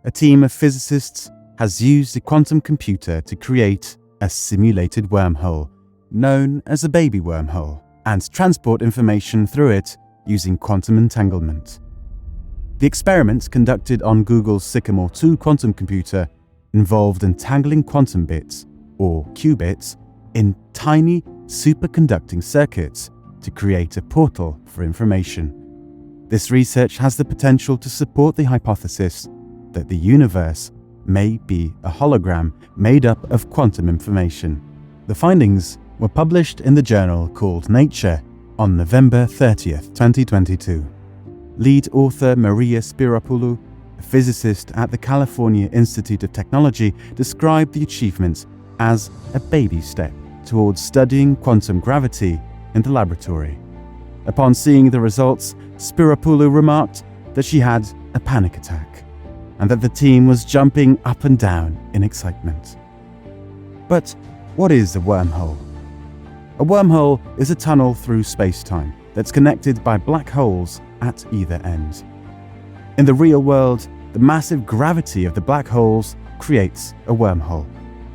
a team of physicists has used a quantum computer to create a simulated wormhole, known as a baby wormhole, and transport information through it using quantum entanglement. The experiment conducted on Google's Sycamore 2 quantum computer involved entangling quantum bits, or qubits, in tiny superconducting circuits to create a portal for information. This research has the potential to support the hypothesis that the universe may be a hologram made up of quantum information. The findings were published in the journal called Nature on November 30th, 2022. Lead author Maria Spiropulu, a physicist at the California Institute of Technology, described the achievement as a baby step towards studying quantum gravity in the laboratory. Upon seeing the results, Spiropulu remarked that she had a panic attack and that the team was jumping up and down in excitement. But what is a wormhole? A wormhole is a tunnel through space-time that's connected by black holes at either end. In the real world, the massive gravity of the black holes creates a wormhole.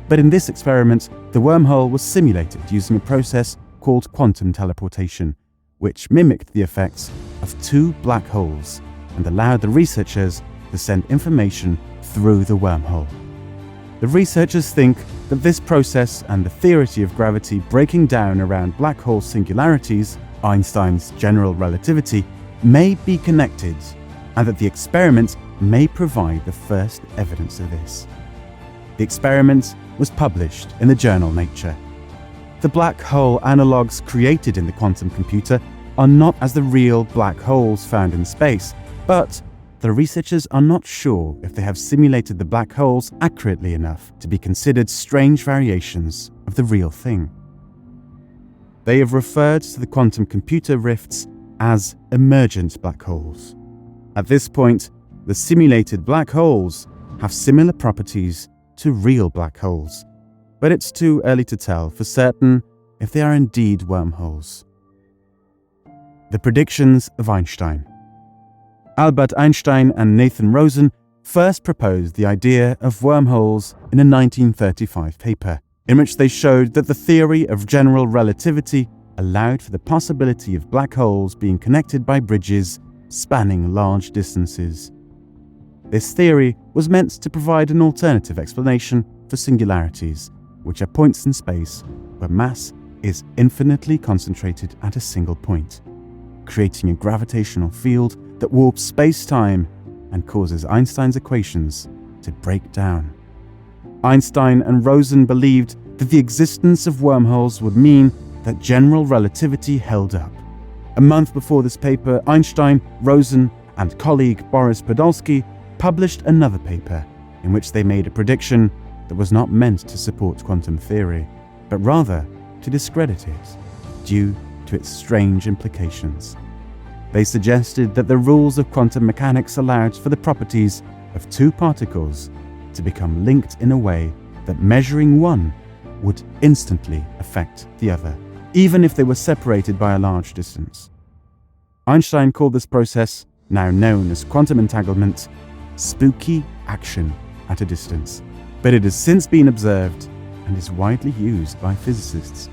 But in this experiment, the wormhole was simulated using a process called quantum teleportation, which mimicked the effects of two black holes and allowed the researchers to send information through the wormhole. The researchers think that this process and the theory of gravity breaking down around black hole singularities, Einstein's general relativity, may be connected, and that the experiment may provide the first evidence of this. The experiment was published in the journal Nature. The black hole analogues created in the quantum computer are not as the real black holes found in space, but the researchers are not sure if they have simulated the black holes accurately enough to be considered strange variations of the real thing. They have referred to the quantum computer rifts as emergent black holes. At this point, the simulated black holes have similar properties to real black holes, but it's too early to tell for certain if they are indeed wormholes. The predictions of Einstein. Albert Einstein and Nathan Rosen first proposed the idea of wormholes in a 1935 paper, in which they showed that the theory of general relativity allowed for the possibility of black holes being connected by bridges spanning large distances. This theory was meant to provide an alternative explanation for singularities, which are points in space where mass is infinitely concentrated at a single point, creating a gravitational field that warps space-time and causes Einstein's equations to break down. Einstein and Rosen believed that the existence of wormholes would mean that general relativity held up. A month before this paper, Einstein, Rosen, and colleague Boris Podolsky published another paper in which they made a prediction that was not meant to support quantum theory, but rather to discredit it due to its strange implications. They suggested that the rules of quantum mechanics allowed for the properties of two particles to become linked in a way that measuring one would instantly affect the other, even if they were separated by a large distance. Einstein called this process, now known as quantum entanglement, spooky action at a distance, but it has since been observed and is widely used by physicists.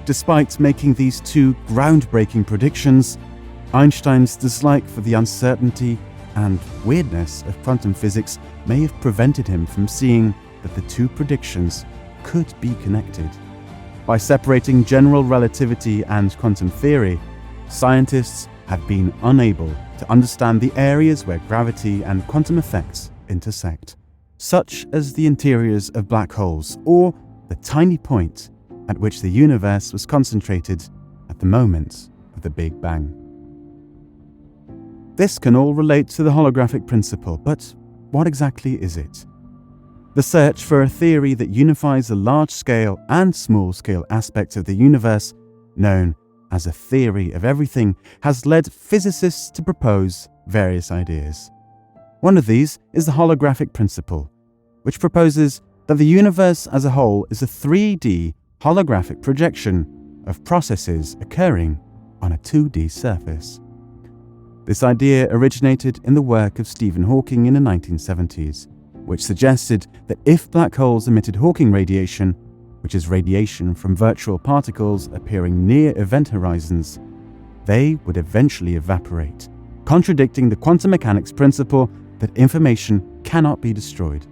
Despite making these two groundbreaking predictions, Einstein's dislike for the uncertainty and weirdness of quantum physics may have prevented him from seeing that the two predictions could be connected. By separating general relativity and quantum theory, scientists have been unable to understand the areas where gravity and quantum effects intersect, such as the interiors of black holes or the tiny point at which the universe was concentrated at the moment of the Big Bang. This can all relate to the holographic principle, but what exactly is it? The search for a theory that unifies the large-scale and small-scale aspects of the universe, known as a theory of everything, has led physicists to propose various ideas. One of these is the holographic principle, which proposes that the universe as a whole is a 3D holographic projection of processes occurring on a 2D surface. This idea originated in the work of Stephen Hawking in the 1970s, which suggested that if black holes emitted Hawking radiation, which is radiation from virtual particles appearing near event horizons, they would eventually evaporate, contradicting the quantum mechanics principle that information cannot be destroyed.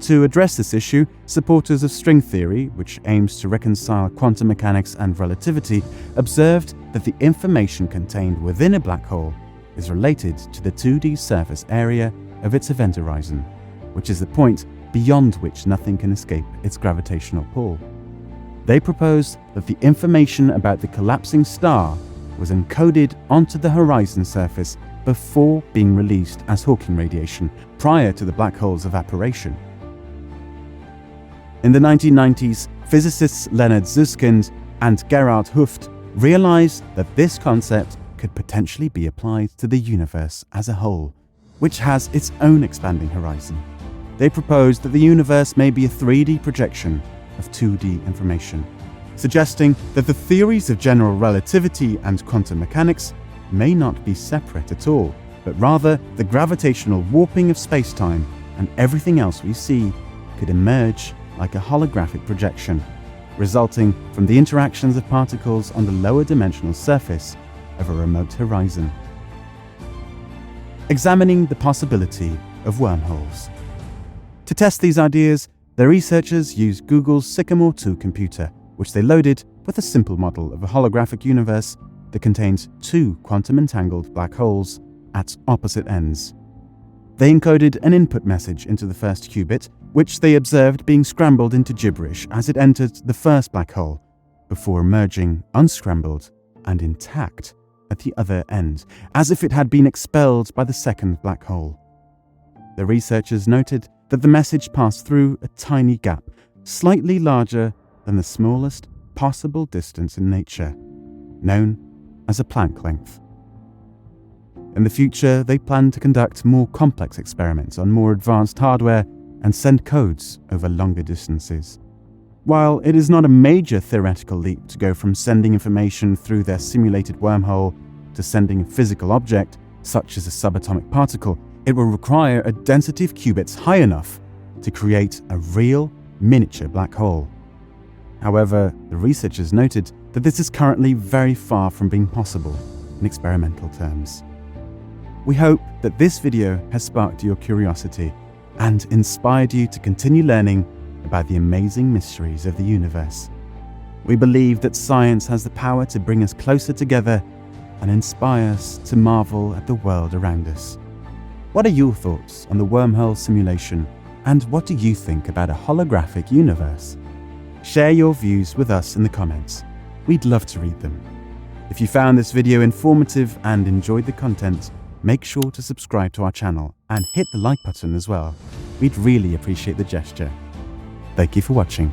To address this issue, supporters of string theory, which aims to reconcile quantum mechanics and relativity, observed that the information contained within a black hole is related to the 2D surface area of its event horizon, which is the point beyond which nothing can escape its gravitational pull. They proposed that the information about the collapsing star was encoded onto the horizon surface before being released as Hawking radiation prior to the black hole's evaporation. In the 1990s, physicists Leonard Susskind and Gerhard Hooft realized that this concept could potentially be applied to the universe as a whole, which has its own expanding horizon. They proposed that the universe may be a 3D projection of 2D information, suggesting that the theories of general relativity and quantum mechanics may not be separate at all, but rather the gravitational warping of space-time and everything else we see could emerge like a holographic projection, resulting from the interactions of particles on the lower dimensional surface of a remote horizon. Examining the possibility of wormholes. To test these ideas, the researchers used Google's Sycamore 2 computer, which they loaded with a simple model of a holographic universe that contains two quantum-entangled black holes at opposite ends. They encoded an input message into the first qubit, which they observed being scrambled into gibberish as it entered the first black hole, before emerging unscrambled and intact at the other end, as if it had been expelled by the second black hole. The researchers noted that the message passed through a tiny gap, slightly larger than the smallest possible distance in nature, known as a Planck length. In the future, they plan to conduct more complex experiments on more advanced hardware and send codes over longer distances. While it is not a major theoretical leap to go from sending information through their simulated wormhole to sending a physical object, such as a subatomic particle, it will require a density of qubits high enough to create a real miniature black hole. However, the researchers noted that this is currently very far from being possible in experimental terms. We hope that this video has sparked your curiosity and inspired you to continue learning about the amazing mysteries of the universe. We believe that science has the power to bring us closer together and inspire us to marvel at the world around us. What are your thoughts on the wormhole simulation, and what do you think about a holographic universe? Share your views with us in the comments. We'd love to read them. If you found this video informative and enjoyed the content, make sure to subscribe to our channel and hit the like button as well. We'd really appreciate the gesture. Thank you for watching.